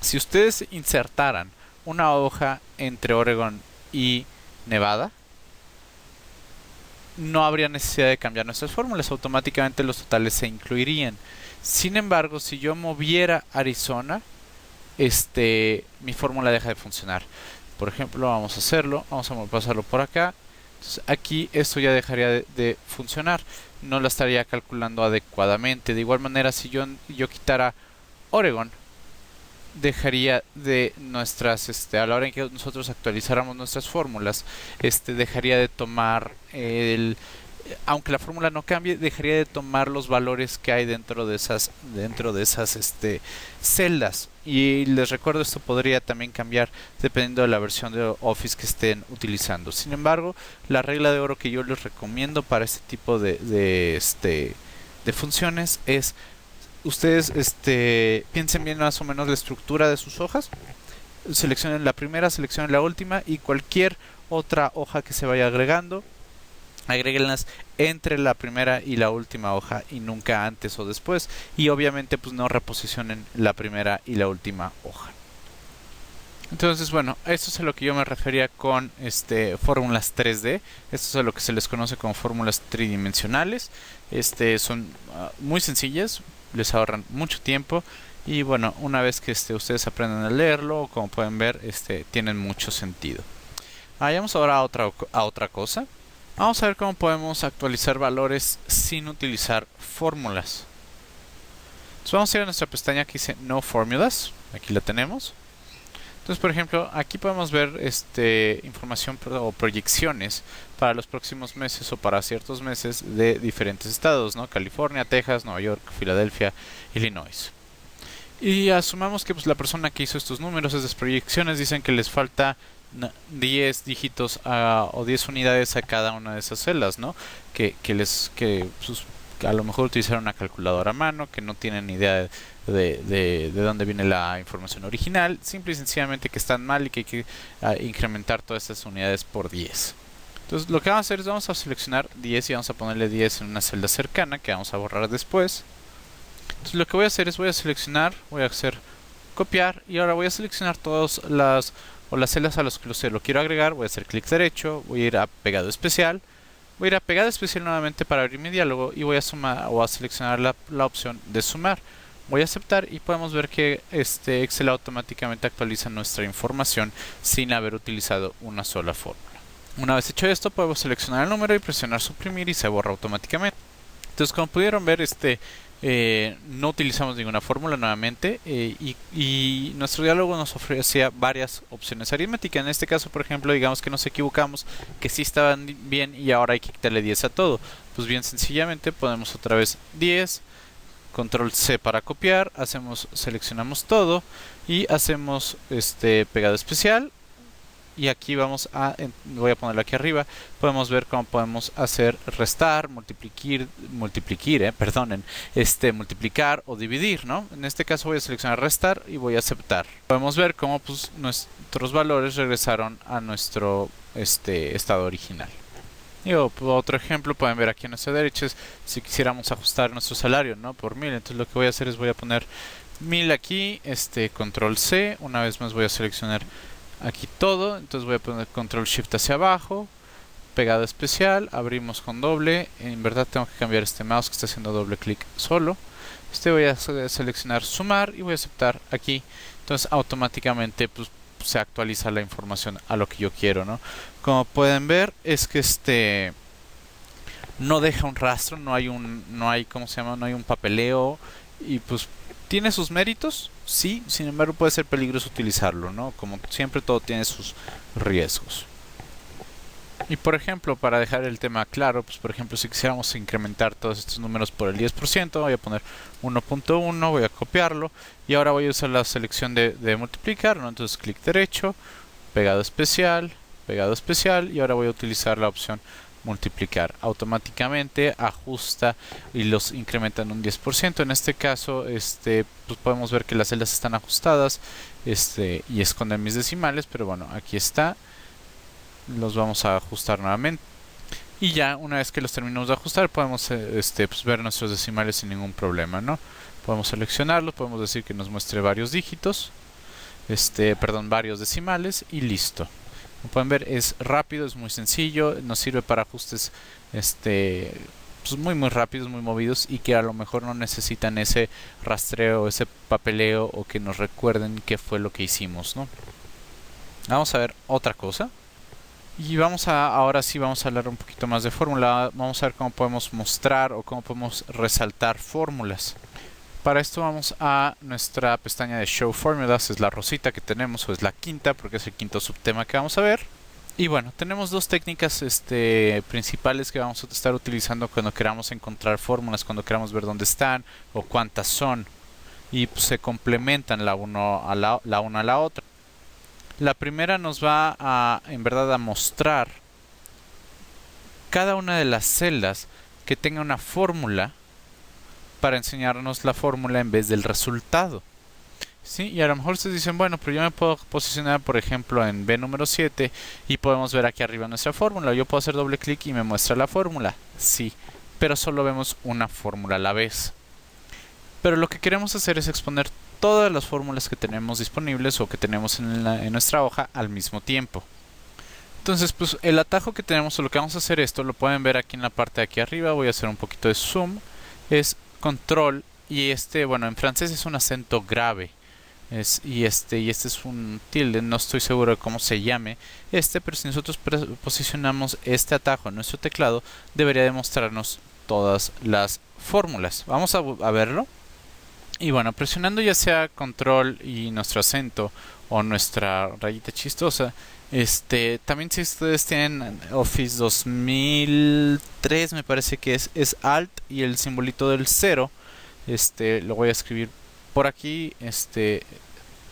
Si ustedes insertaran una hoja entre Oregon y Nevada, no habría necesidad de cambiar nuestras fórmulas, automáticamente los totales se incluirían. Sin embargo, si yo moviera Arizona, mi fórmula deja de funcionar. Por ejemplo, vamos a hacerlo, vamos a pasarlo por acá. Entonces, aquí esto ya dejaría de funcionar, no la estaría calculando adecuadamente. De igual manera, si yo quitara Oregon, dejaría de a la hora en que nosotros actualizáramos nuestras fórmulas, dejaría de tomar aunque la fórmula no cambie, dejaría de tomar los valores que hay dentro de esas celdas. Y les recuerdo, esto podría también cambiar dependiendo de la versión de Office que estén utilizando. Sin embargo, la regla de oro que yo les recomiendo para este tipo de funciones es ustedes piensen bien más o menos la estructura de sus hojas, seleccionen la primera, seleccionen la última y cualquier otra hoja que se vaya agregando, agréguenlas entre la primera y la última hoja y nunca antes o después, y obviamente pues no reposicionen la primera y la última hoja. Entonces, bueno, esto es a lo que yo me refería con fórmulas 3D. Esto es a lo que se les conoce como fórmulas tridimensionales. Son muy sencillas, les ahorran mucho tiempo y bueno, una vez que ustedes aprendan a leerlo, como pueden ver, tienen mucho sentido. Vayamos ahora a otra cosa. Vamos a ver cómo podemos actualizar valores sin utilizar fórmulas. Entonces vamos a ir a nuestra pestaña que dice No Formulas. Aquí la tenemos. Entonces, por ejemplo, aquí podemos ver información o proyecciones para los próximos meses o para ciertos meses de diferentes estados, ¿no? California, Texas, Nueva York, Filadelfia, Illinois. Y asumamos que pues, la persona que hizo estos números, esas proyecciones, dicen que les falta 10 dígitos o 10 unidades a cada una de esas celdas, ¿no? Que a lo mejor utilizaron una calculadora a mano, que no tienen ni idea de dónde viene la información original, simple y sencillamente que están mal y que hay que incrementar todas estas unidades por 10. Entonces lo que vamos a hacer es vamos a seleccionar 10 y vamos a ponerle 10 en una celda cercana que vamos a borrar después. Entonces lo que voy a hacer es voy a hacer copiar y ahora voy a seleccionar todas las celdas a las que lo quiero agregar. Voy a hacer clic derecho, voy a ir a pegado especial. Voy a ir a pegado especial nuevamente para abrir mi diálogo y voy a sumar o a seleccionar la opción de sumar. Voy a aceptar y podemos ver que Excel automáticamente actualiza nuestra información sin haber utilizado una sola fórmula. Una vez hecho esto, podemos seleccionar el número y presionar suprimir y se borra automáticamente. Entonces, como pudieron ver, no utilizamos ninguna fórmula nuevamente y nuestro diálogo nos ofrecía varias opciones aritméticas. En este caso, por ejemplo, digamos que nos equivocamos, que sí estaban bien y ahora hay que quitarle 10 a todo. Pues bien sencillamente ponemos otra vez 10, control C para copiar, seleccionamos todo y hacemos pegado especial, y aquí voy a ponerlo aquí arriba, podemos ver cómo podemos hacer restar, multiplicar o dividir, ¿no? En este caso voy a seleccionar restar y voy a aceptar. Podemos ver cómo pues, nuestros valores regresaron a nuestro estado original. Y otro ejemplo pueden ver aquí a nuestra derecha es si quisiéramos ajustar nuestro salario, ¿no? Por 1000. Entonces lo que voy a hacer es voy a poner 1000 aquí, control C, una vez más voy a seleccionar aquí todo, entonces voy a poner control shift hacia abajo, pegada especial, abrimos con doble, en verdad tengo que cambiar este mouse que está haciendo doble clic solo, voy a seleccionar sumar y voy a aceptar aquí, entonces automáticamente pues se actualiza la información a lo que yo quiero, ¿no? Como pueden ver es que no deja un rastro, no hay ¿cómo se llama? No hay un papeleo y pues tiene sus méritos, sí, sin embargo puede ser peligroso utilizarlo, ¿no? Como siempre todo tiene sus riesgos. Y por ejemplo, para dejar el tema claro, pues por ejemplo si quisiéramos incrementar todos estos números por el 10%, voy a poner 1.1, voy a copiarlo y ahora voy a usar la selección de multiplicar, ¿no? Entonces clic derecho, pegado especial y ahora voy a utilizar la opción multiplicar. Automáticamente ajusta y los incrementa en un 10%. En este caso, pues podemos ver que las celdas están ajustadas y esconden mis decimales, pero bueno, aquí está. Los vamos a ajustar nuevamente. Y ya una vez que los terminamos de ajustar, podemos pues ver nuestros decimales sin ningún problema, ¿no? Podemos seleccionarlos, podemos decir que nos muestre varios dígitos, varios decimales y listo. Como pueden ver es rápido, es muy sencillo, nos sirve para ajustes pues muy rápidos, muy movidos y que a lo mejor no necesitan ese rastreo, ese papeleo o que nos recuerden qué fue lo que hicimos, ¿no? Vamos a ver otra cosa. Y ahora sí vamos a hablar un poquito más de fórmula. Vamos a ver cómo podemos mostrar o cómo podemos resaltar fórmulas. Para esto vamos a nuestra pestaña de Show Formulas, es la rosita que tenemos, o es la quinta, porque es el quinto subtema que vamos a ver. Y bueno, tenemos dos técnicas principales que vamos a estar utilizando cuando queramos encontrar fórmulas, cuando queramos ver dónde están o cuántas son. Y pues, se complementan la una a la otra. La primera nos va en verdad a mostrar cada una de las celdas que tenga una fórmula para enseñarnos la fórmula en vez del resultado. ¿Sí? Y a lo mejor ustedes dicen, bueno, pero yo me puedo posicionar, por ejemplo, en B número 7 y podemos ver aquí arriba nuestra fórmula. Yo puedo hacer doble clic y me muestra la fórmula. Sí, pero solo vemos una fórmula a la vez. Pero lo que queremos hacer es exponer todas las fórmulas que tenemos disponibles o que tenemos en nuestra hoja al mismo tiempo. Entonces, pues el atajo que tenemos, o lo que vamos a hacer esto, lo pueden ver aquí en la parte de aquí arriba. Voy a hacer un poquito de zoom. Es control y bueno, en francés es un acento grave. Y este es un tilde, no estoy seguro de cómo se llame pero si nosotros posicionamos este atajo en nuestro teclado, debería demostrarnos todas las fórmulas. Vamos a verlo. Y bueno, presionando ya sea control y nuestro acento o nuestra rayita chistosa, también si ustedes tienen Office 2003, me parece que es Alt y el simbolito del 0, lo voy a escribir por aquí,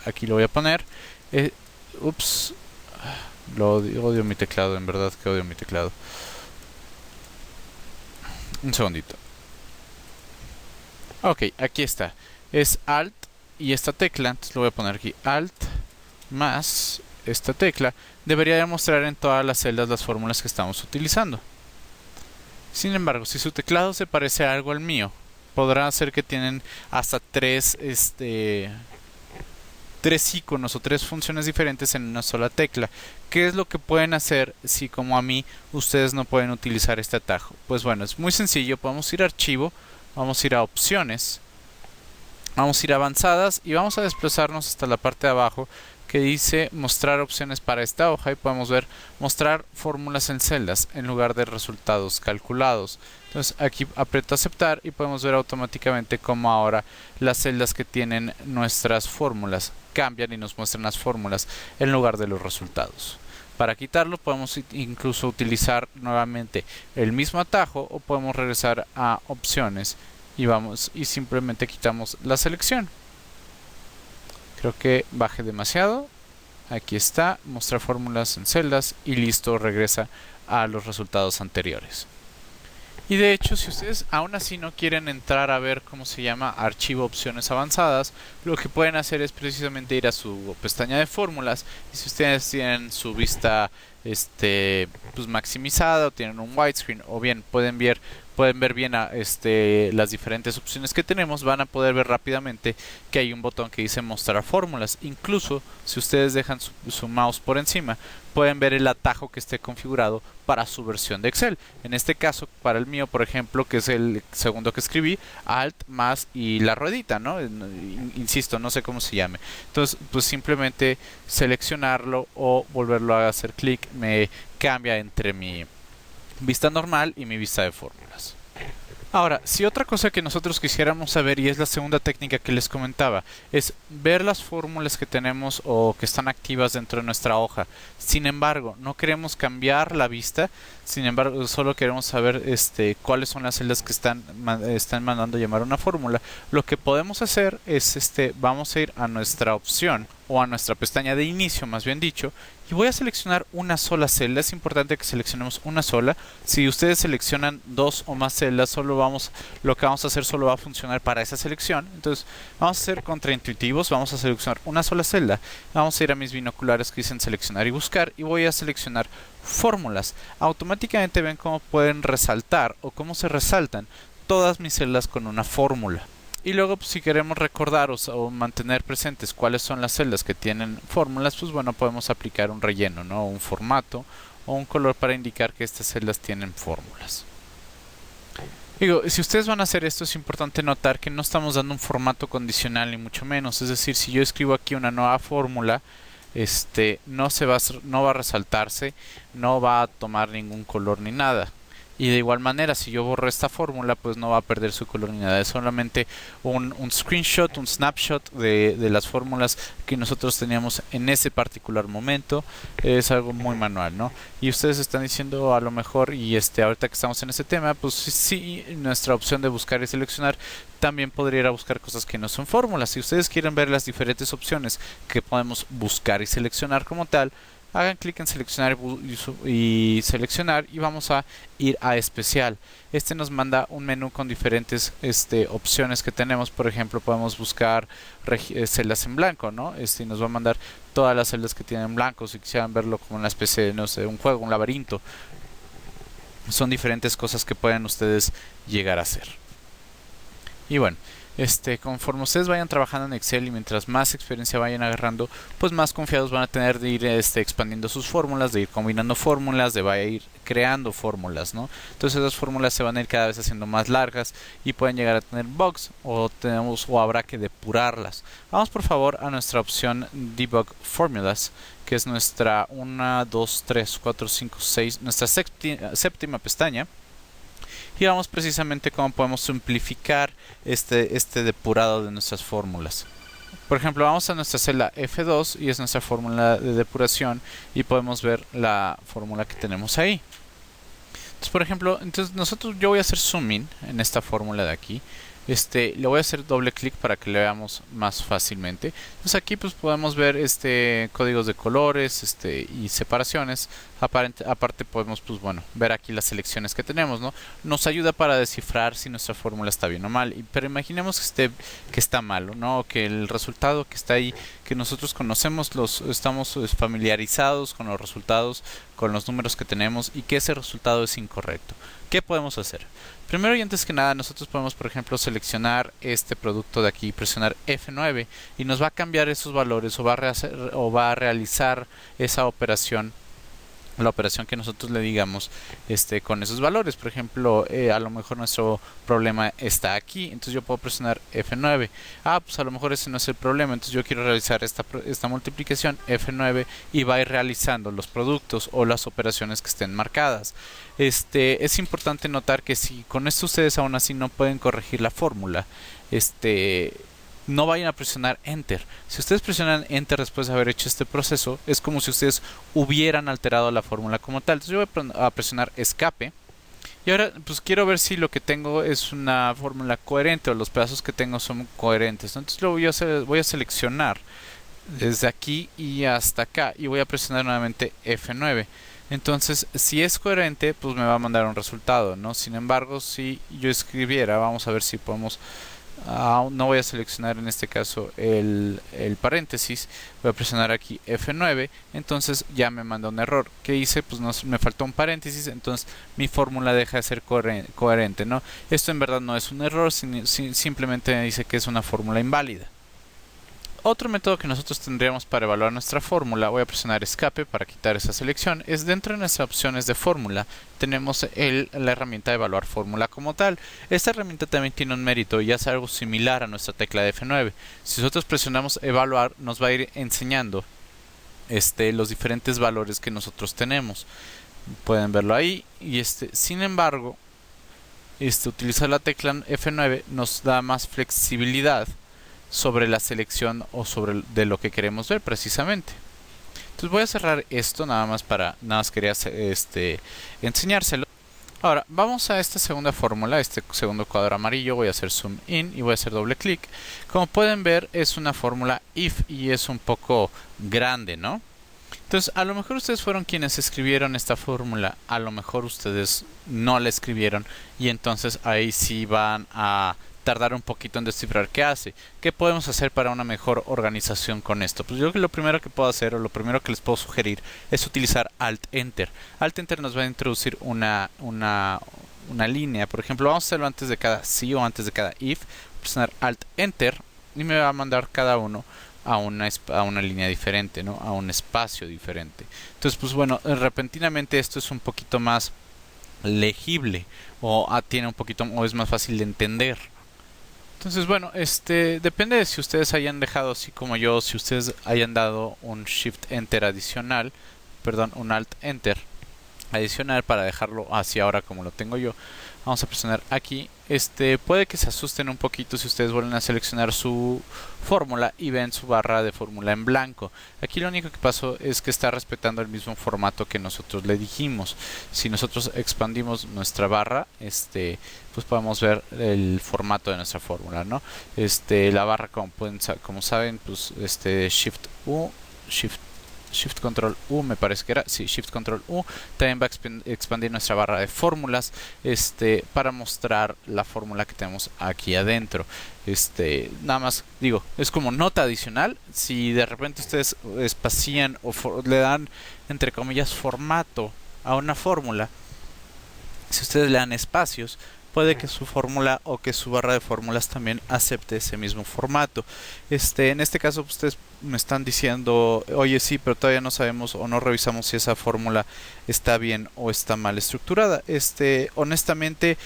aquí lo voy a poner. Ups, odio mi teclado, en verdad que odio mi teclado. Un segundito. Ok, aquí está. Es Alt y esta tecla, entonces lo voy a poner aquí, Alt más esta tecla, debería demostrar en todas las celdas las fórmulas que estamos utilizando. Sin embargo, si su teclado se parece a algo al mío, podrá ser que tienen hasta tres iconos o tres funciones diferentes en una sola tecla. ¿Qué es lo que pueden hacer si, como a mí, ustedes no pueden utilizar este atajo? Pues bueno, es muy sencillo. Podemos ir a archivo, vamos a ir a opciones, vamos a ir a avanzadas y vamos a desplazarnos hasta la parte de abajo que dice mostrar opciones para esta hoja y podemos ver mostrar fórmulas en celdas en lugar de resultados calculados. Entonces aquí aprieto aceptar y podemos ver automáticamente cómo ahora las celdas que tienen nuestras fórmulas cambian y nos muestran las fórmulas en lugar de los resultados. Para quitarlo podemos incluso utilizar nuevamente el mismo atajo o podemos regresar a opciones y simplemente quitamos la selección. Creo que bajé demasiado. Aquí está, mostrar fórmulas en celdas y listo, regresa a los resultados anteriores. Y de hecho, si ustedes aún así no quieren entrar a ver cómo se llama archivo opciones avanzadas, lo que pueden hacer es precisamente ir a su pestaña de fórmulas, y si ustedes tienen su vista pues maximizada o tienen un widescreen, o bien pueden ver bien las diferentes opciones que tenemos, van a poder ver rápidamente que hay un botón que dice mostrar fórmulas. Incluso si ustedes dejan su mouse por encima, pueden ver el atajo que esté configurado para su versión de Excel. En este caso, para el mío, por ejemplo, que es el segundo que escribí, Alt más y la ruedita, ¿no? Insisto, no sé cómo se llame. Entonces, pues simplemente seleccionarlo o volverlo a hacer clic me cambia entre mi vista normal y mi vista de fórmulas. Ahora, si otra cosa que nosotros quisiéramos saber, y es la segunda técnica que les comentaba, es ver las fórmulas que tenemos o que están activas dentro de nuestra hoja. Sin embargo, no queremos cambiar la vista, sin embargo, solo queremos saber cuáles son las celdas que están mandando llamar una fórmula. Lo que podemos hacer es vamos a ir a nuestra opción o a nuestra pestaña de inicio, más bien dicho, y voy a seleccionar una sola celda. Es importante que seleccionemos una sola. Si ustedes seleccionan dos o más celdas, lo que vamos a hacer solo va a funcionar para esa selección. Entonces vamos a ser contraintuitivos, vamos a seleccionar una sola celda, vamos a ir a mis binoculares que dicen seleccionar y buscar, y voy a seleccionar fórmulas. Automáticamente ven cómo pueden resaltar o cómo se resaltan todas mis celdas con una fórmula. Y luego, pues, si queremos recordar o mantener presentes cuáles son las celdas que tienen fórmulas, pues bueno, podemos aplicar un relleno, ¿no? Un formato o un color para indicar que estas celdas tienen fórmulas. Digo, si ustedes van a hacer esto, es importante notar que no estamos dando un formato condicional ni mucho menos. Es decir, si yo escribo aquí una nueva fórmula, no va a resaltarse, no va a tomar ningún color ni nada. Y de igual manera, si yo borro esta fórmula, pues no va a perder su color ni nada. Es solamente un screenshot, un snapshot de las fórmulas que nosotros teníamos en ese particular momento. Es algo muy manual, ¿no? Y ustedes están diciendo a lo mejor, y ahorita que estamos en ese tema, pues sí, nuestra opción de buscar y seleccionar también podría ir a buscar cosas que no son fórmulas. Si ustedes quieren ver las diferentes opciones que podemos buscar y seleccionar como tal, hagan clic en seleccionar y seleccionar, y vamos a ir a especial. Nos manda un menú con diferentes opciones que tenemos. Por ejemplo, podemos buscar celdas en blanco, ¿no? Y nos va a mandar todas las celdas que tienen blanco. Si quisieran verlo como una especie de, no sé, un juego, un laberinto. Son diferentes cosas que pueden ustedes llegar a hacer. Y bueno, conforme ustedes vayan trabajando en Excel y mientras más experiencia vayan agarrando, pues más confiados van a tener de ir expandiendo sus fórmulas, de ir combinando fórmulas, de ir creando fórmulas, ¿no? Entonces esas fórmulas se van a ir cada vez haciendo más largas y pueden llegar a tener bugs o habrá que depurarlas. Vamos por favor a nuestra opción Debug Formulas, que es nuestra 1, 2, 3, 4, 5, 6, nuestra séptima pestaña. Y vamos precisamente cómo podemos simplificar este depurado de nuestras fórmulas. Por ejemplo, vamos a nuestra celda F2 y es nuestra fórmula de depuración, y podemos ver la fórmula que tenemos ahí. Entonces, por ejemplo, yo voy a hacer zoom in en esta fórmula de aquí. Le voy a hacer doble clic para que le veamos más fácilmente. Entonces aquí pues podemos ver códigos de colores y separaciones. Aparte podemos pues bueno ver aquí las selecciones que tenemos, ¿no? Nos ayuda para descifrar si nuestra fórmula está bien o mal. Pero imaginemos que está malo, ¿no? Que el resultado que está ahí, que nosotros conocemos, estamos familiarizados con los resultados, con los números que tenemos, y que ese resultado es incorrecto. ¿Qué podemos hacer? Primero y antes que nada, nosotros podemos, por ejemplo, seleccionar este producto de aquí, presionar F9, y nos va a cambiar esos valores o va a realizar esa operación, la operación que nosotros le digamos con esos valores. Por ejemplo, a lo mejor nuestro problema está aquí, entonces yo puedo presionar F9. Pues a lo mejor ese no es el problema, entonces yo quiero realizar esta multiplicación, F9, y va a ir realizando los productos o las operaciones que estén marcadas. Es importante notar que si con esto ustedes aún así no pueden corregir la fórmula, no vayan a presionar Enter. Si ustedes presionan Enter después de haber hecho este proceso, es como si ustedes hubieran alterado la fórmula como tal. Entonces yo voy a presionar Escape. Y ahora pues quiero ver si lo que tengo es una fórmula coherente o los pedazos que tengo son coherentes, ¿no? Entonces lo voy a seleccionar desde aquí y hasta acá, y voy a presionar nuevamente F9. Entonces, si es coherente, pues me va a mandar un resultado, ¿no? Sin embargo, si yo escribiera, vamos a ver si podemos, no voy a seleccionar en este caso el paréntesis, voy a presionar aquí F9, entonces ya me manda un error. ¿Qué hice? Pues me faltó un paréntesis, entonces mi fórmula deja de ser coherente, ¿no? Esto en verdad no es un error, simplemente me dice que es una fórmula inválida. Otro método que nosotros tendríamos para evaluar nuestra fórmula, voy a presionar escape para quitar esa selección, es dentro de nuestras opciones de fórmula, tenemos la herramienta de evaluar fórmula como tal. Esta herramienta también tiene un mérito y hace algo similar a nuestra tecla de F9. Si nosotros presionamos evaluar, nos va a ir enseñando los diferentes valores que nosotros tenemos. Pueden verlo ahí. Y sin embargo, utilizar la tecla F9 nos da más flexibilidad sobre la selección o sobre de lo que queremos ver precisamente. Entonces voy a cerrar esto nada más quería enseñárselo. Ahora vamos a esta segunda fórmula, este segundo cuadro amarillo, voy a hacer zoom in y voy a hacer doble clic. Como pueden ver es una fórmula if y es un poco grande, ¿no? Entonces a lo mejor ustedes fueron quienes escribieron esta fórmula, a lo mejor ustedes no la escribieron y entonces ahí sí van a tardar un poquito en descifrar qué hace. ¿Qué podemos hacer para una mejor organización con esto? Pues yo creo que lo primero que puedo hacer o lo primero que les puedo sugerir es utilizar Alt Enter. Alt Enter nos va a introducir una línea. Por ejemplo, vamos a hacerlo antes de cada sí o antes de cada if. Presionar Alt Enter y me va a mandar cada uno a una línea diferente, ¿no? A un espacio diferente. Entonces, pues bueno, repentinamente esto es un poquito más legible o tiene un poquito o es más fácil de entender. Entonces, bueno, depende de si ustedes hayan dejado así como yo, si ustedes hayan dado un Shift Enter adicional, perdón, un Alt Enter adicional para dejarlo así ahora como lo tengo yo. Vamos a presionar aquí. Puede que se asusten un poquito si ustedes vuelven a seleccionar su fórmula y ven su barra de fórmula en blanco. Aquí lo único que pasó es que está respetando el mismo formato que nosotros le dijimos. Si nosotros expandimos nuestra barra, pues podemos ver el formato de nuestra fórmula, ¿no? La barra, como saben, pues Shift U, Shift Control U, me parece que era, sí, Shift Control U, también va a expandir nuestra barra de fórmulas, para mostrar la fórmula que tenemos aquí adentro. Nada más digo, es como nota adicional, si de repente ustedes espacían o le dan, entre comillas, formato a una fórmula, si ustedes le dan espacios, puede que su fórmula o que su barra de fórmulas también acepte ese mismo formato. En este caso ustedes me están diciendo, oye sí, pero todavía no sabemos o no revisamos si esa fórmula está bien o está mal estructurada. Honestamente,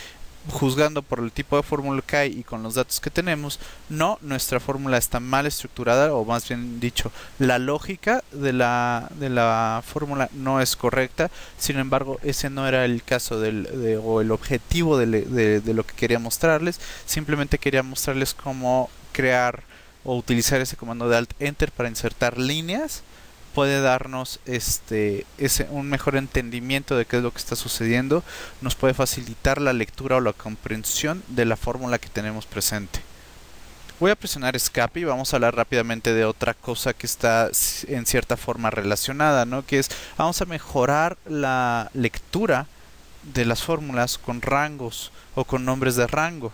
juzgando por el tipo de fórmula que hay y con los datos que tenemos, no, nuestra fórmula está mal estructurada, o más bien dicho, la lógica de la fórmula no es correcta. Sin embargo, ese no era el caso o el objetivo de lo que quería mostrarles. Simplemente quería mostrarles cómo crear o utilizar ese comando de Alt Enter para insertar líneas. Puede darnos un mejor entendimiento de qué es lo que está sucediendo, nos puede facilitar la lectura o la comprensión de la fórmula que tenemos presente. Voy a presionar escape y vamos a hablar rápidamente de otra cosa que está en cierta forma relacionada, ¿no? Que es, vamos a mejorar la lectura de las fórmulas con rangos o con nombres de rango.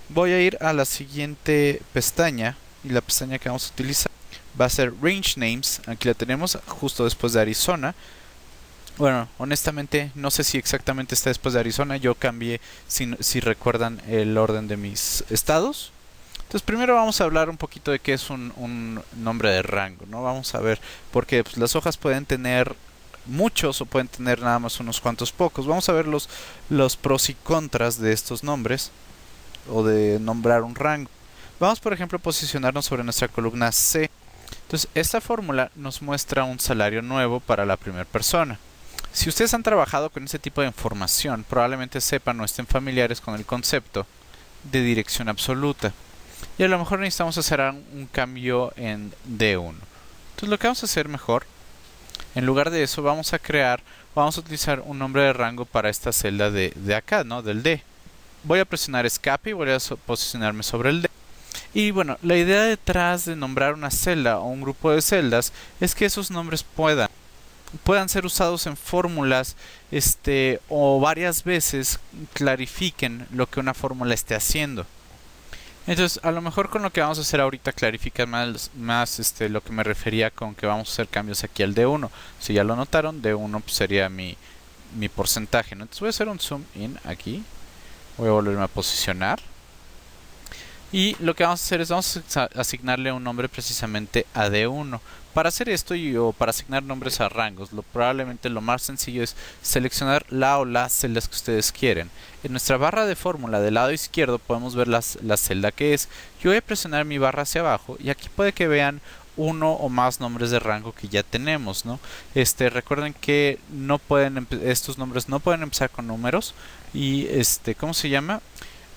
Voy a ir a la siguiente pestaña y la pestaña que vamos a utilizar va a ser Range Names. Aquí la tenemos justo después de Arizona. Bueno, honestamente no sé si exactamente está después de Arizona. Yo cambié, si recuerdan, el orden de mis estados. Entonces primero vamos a hablar un poquito de qué es un nombre de rango, ¿no? Vamos a ver, porque pues, las hojas pueden tener muchos o pueden tener nada más unos cuantos pocos. Vamos a ver los pros y contras de estos nombres o de nombrar un rango. Vamos, por ejemplo, a posicionarnos sobre nuestra columna C. Entonces, esta fórmula nos muestra un salario nuevo para la primera persona. Si ustedes han trabajado con ese tipo de información, probablemente sepan o estén familiares con el concepto de dirección absoluta. Y a lo mejor necesitamos hacer un cambio en D1. Entonces, lo que vamos a hacer mejor, en lugar de eso, vamos a utilizar un nombre de rango para esta celda de acá, ¿no? Del D. Voy a presionar escape y voy a posicionarme sobre el D. Y bueno, la idea detrás de nombrar una celda o un grupo de celdas es que esos nombres puedan ser usados en fórmulas o varias veces clarifiquen lo que una fórmula esté haciendo. Entonces, a lo mejor con lo que vamos a hacer ahorita clarifica más lo que me refería con que vamos a hacer cambios aquí al D1. Si ya lo notaron, D1 pues, sería mi porcentaje, ¿no? Entonces voy a hacer un zoom in aquí. Voy a volverme a posicionar. Y lo que vamos a hacer es vamos a asignarle un nombre precisamente a D1. Para hacer esto o para asignar nombres a rangos, probablemente lo más sencillo es seleccionar la o las celdas que ustedes quieren. En nuestra barra de fórmula del lado izquierdo podemos ver la celda que es. Yo voy a presionar mi barra hacia abajo y aquí puede que vean uno o más nombres de rango que ya tenemos, ¿no? Recuerden que estos nombres no pueden empezar con números y ¿cómo se llama?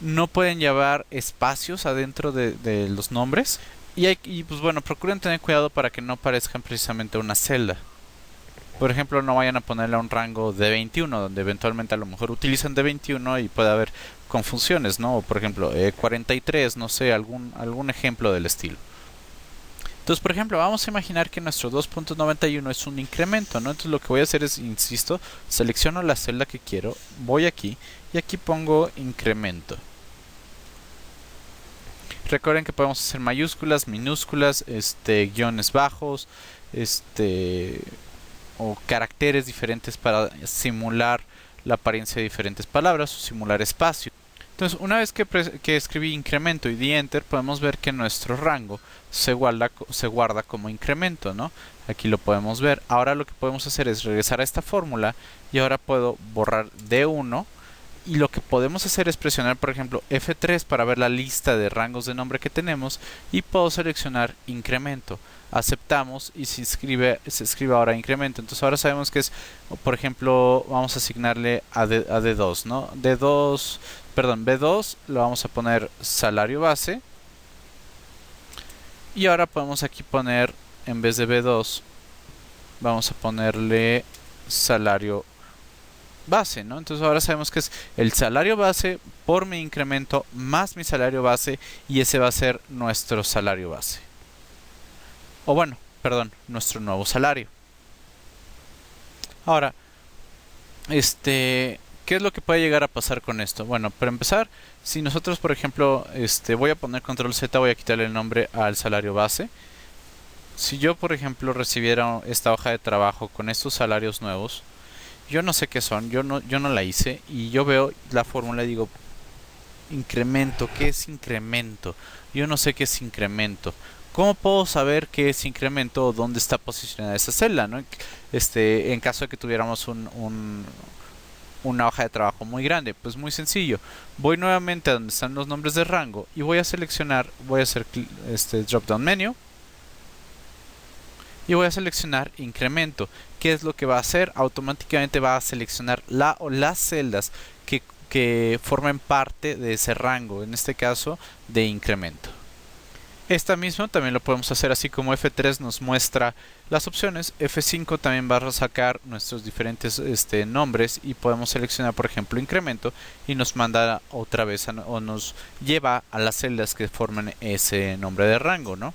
No pueden llevar espacios adentro de los nombres y pues bueno, procuren tener cuidado para que no parezcan precisamente una celda. Por ejemplo, no vayan a ponerle un rango de 21 donde eventualmente a lo mejor utilizan de 21 y puede haber confusiones, ¿no? O por ejemplo, 43, no sé, algún ejemplo del estilo. Entonces, por ejemplo, vamos a imaginar que nuestro 2.91 es un incremento, ¿no? Entonces lo que voy a hacer es, insisto, selecciono la celda que quiero, voy aquí y aquí pongo incremento. Recuerden que podemos hacer mayúsculas, minúsculas, guiones bajos, o caracteres diferentes para simular la apariencia de diferentes palabras o simular espacio. Entonces, una vez que escribí incremento y di enter, podemos ver que nuestro rango se guarda como incremento, ¿no? Aquí lo podemos ver. Ahora lo que podemos hacer es regresar a esta fórmula y ahora puedo borrar D1. Y lo que podemos hacer es presionar, por ejemplo, F3 para ver la lista de rangos de nombre que tenemos y puedo seleccionar incremento. Aceptamos y se escribe ahora incremento. Entonces ahora sabemos que es, por ejemplo, vamos a asignarle a D2, ¿no? B2 lo vamos a poner salario base. Y ahora podemos aquí poner, en vez de B2, vamos a ponerle salario base, ¿no? Entonces ahora sabemos que es el salario base por mi incremento más mi salario base y ese va a ser nuestro salario base. O bueno, perdón, nuestro nuevo salario. Ahora, ¿qué es lo que puede llegar a pasar con esto? Bueno, para empezar, si nosotros, por ejemplo, voy a poner control Z, voy a quitarle el nombre al salario base. Si yo, por ejemplo, recibiera esta hoja de trabajo con estos salarios nuevos, yo no sé qué son, yo no la hice y yo veo la fórmula y digo, incremento, ¿qué es incremento? Yo no sé qué es incremento. ¿Cómo puedo saber qué es incremento o dónde está posicionada esa celda, ¿no? En caso de que tuviéramos una hoja de trabajo muy grande, pues muy sencillo. Voy nuevamente a donde están los nombres de rango y voy a seleccionar, voy a hacer drop down menu y voy a seleccionar incremento. ¿Qué es lo que va a hacer? Automáticamente va a seleccionar la o las celdas que formen parte de ese rango, en este caso de incremento. Esta misma también lo podemos hacer así como F3 nos muestra las opciones. F5 también va a sacar nuestros diferentes nombres y podemos seleccionar, por ejemplo, incremento y nos manda otra vez o nos lleva a las celdas que forman ese nombre de rango, ¿no?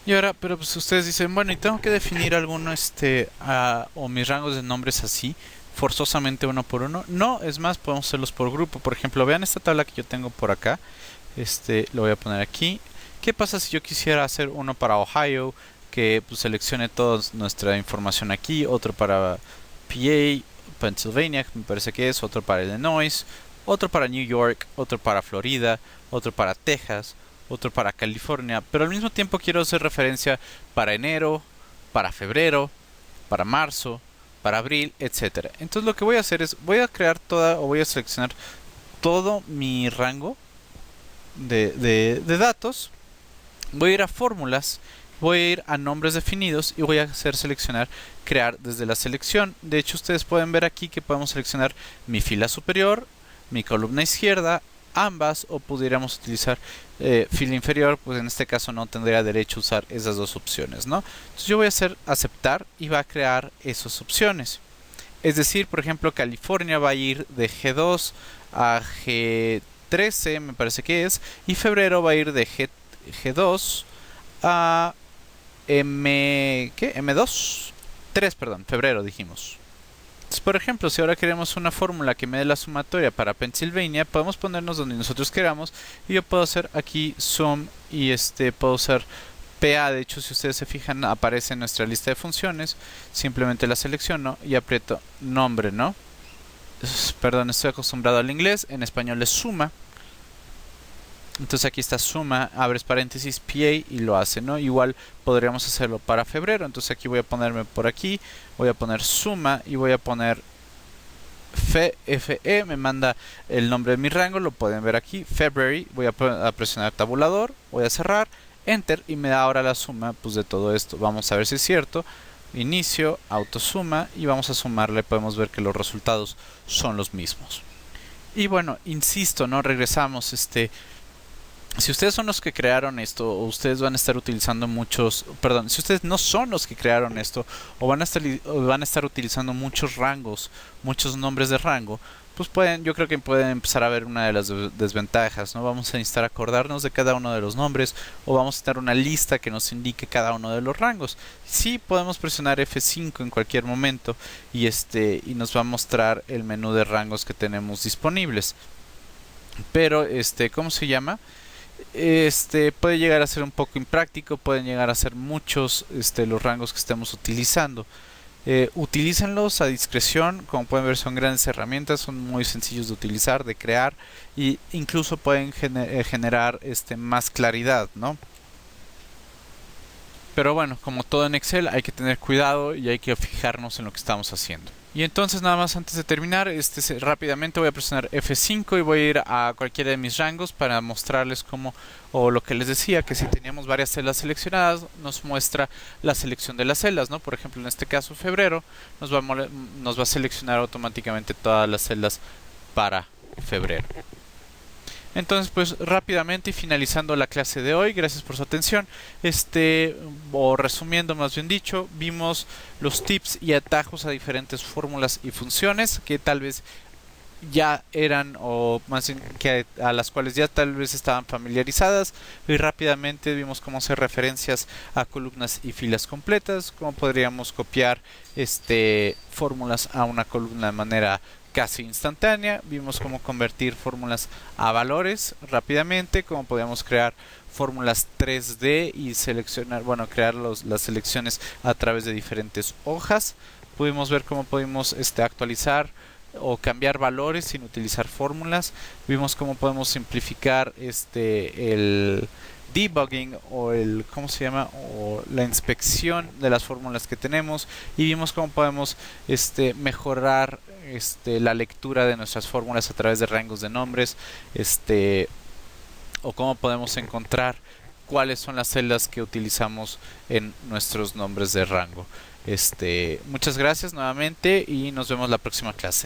Y ahora, pero pues ustedes dicen, bueno, y tengo que definir alguno o mis rangos de nombres así, forzosamente uno por uno. No, es más, podemos hacerlos por grupo. Por ejemplo, vean esta tabla que yo tengo por acá. Lo voy a poner aquí. ¿Qué pasa si yo quisiera hacer uno para Ohio, que pues, seleccione toda nuestra información aquí, otro para PA, Pennsylvania, me parece que es, otro para Illinois, otro para New York, otro para Florida, otro para Texas, otro para California, pero al mismo tiempo quiero hacer referencia para enero, para febrero, para marzo, para abril, etcétera. Entonces lo que voy a hacer es, voy a voy a seleccionar todo mi rango de datos. Voy a ir a fórmulas, voy a ir a nombres definidos y voy a hacer seleccionar crear desde la selección. De hecho, ustedes pueden ver aquí que podemos seleccionar mi fila superior, mi columna izquierda, ambas, o pudiéramos utilizar fila inferior, pues en este caso no tendría derecho a usar esas dos opciones, ¿no? Entonces yo voy a hacer aceptar y va a crear esas opciones. Es decir, por ejemplo, California va a ir de G2 a G13, me parece que es, y febrero va a ir de G2 a M2, 3, perdón, febrero dijimos. Entonces, por ejemplo, si ahora queremos una fórmula que me dé la sumatoria para Pennsylvania, podemos ponernos donde nosotros queramos y yo puedo hacer aquí sum y puedo hacer PA. De hecho, si ustedes se fijan, aparece en nuestra lista de funciones. Simplemente la selecciono y aprieto nombre, ¿no? Perdón, estoy acostumbrado al inglés. En español es suma. Entonces aquí está suma, abres paréntesis, PA y lo hace, ¿no? Igual podríamos hacerlo para febrero. Entonces aquí voy a ponerme por aquí, voy a poner suma y voy a poner FE, me manda el nombre de mi rango, lo pueden ver aquí, February. Voy a presionar tabulador, voy a cerrar, Enter y me da ahora la suma pues de todo esto. Vamos a ver si es cierto. Inicio, autosuma y vamos a sumarle. Podemos ver que los resultados son los mismos. Y bueno, insisto, ¿no? Regresamos, si ustedes son los que crearon esto, o ustedes van a estar utilizando si ustedes no son los que crearon esto, o van a estar utilizando muchos rangos, muchos nombres de rango, pues yo creo que pueden empezar a ver una de las desventajas, ¿no? Vamos a necesitar acordarnos de cada uno de los nombres, o vamos a tener una lista que nos indique cada uno de los rangos. Sí, podemos presionar F5 en cualquier momento, y nos va a mostrar el menú de rangos que tenemos disponibles. Pero, ¿cómo se llama? Puede llegar a ser un poco impráctico, pueden llegar a ser muchos los rangos que estemos utilizando. Utilícenlos a discreción, como pueden ver son grandes herramientas, son muy sencillos de utilizar, de crear, y incluso pueden generar más claridad, ¿no? Pero bueno, como todo en Excel hay que tener cuidado y hay que fijarnos en lo que estamos haciendo. Y entonces nada más antes de terminar, rápidamente voy a presionar F5 y voy a ir a cualquiera de mis rangos para mostrarles cómo, o lo que les decía, que si teníamos varias celdas seleccionadas, nos muestra la selección de las celdas, ¿no? Por ejemplo, en este caso febrero, nos va a seleccionar automáticamente todas las celdas para febrero. Entonces, pues rápidamente y finalizando la clase de hoy, gracias por su atención. O resumiendo más bien dicho, vimos los tips y atajos a diferentes fórmulas y funciones que tal vez ya eran, o más bien que a las cuales ya tal vez estaban familiarizadas, y rápidamente vimos cómo hacer referencias a columnas y filas completas, cómo podríamos copiar fórmulas a una columna de manera casi instantánea. Vimos cómo convertir fórmulas a valores rápidamente, cómo podíamos crear fórmulas 3D y seleccionar, bueno, crear las selecciones a través de diferentes hojas. Pudimos ver cómo podemos actualizar o cambiar valores sin utilizar fórmulas. Vimos cómo podemos simplificar el debugging o ¿cómo se llama? O la inspección de las fórmulas que tenemos, y vimos cómo podemos mejorar la lectura de nuestras fórmulas a través de rangos de nombres, o cómo podemos encontrar cuáles son las celdas que utilizamos en nuestros nombres de rango. Muchas gracias nuevamente y nos vemos la próxima clase.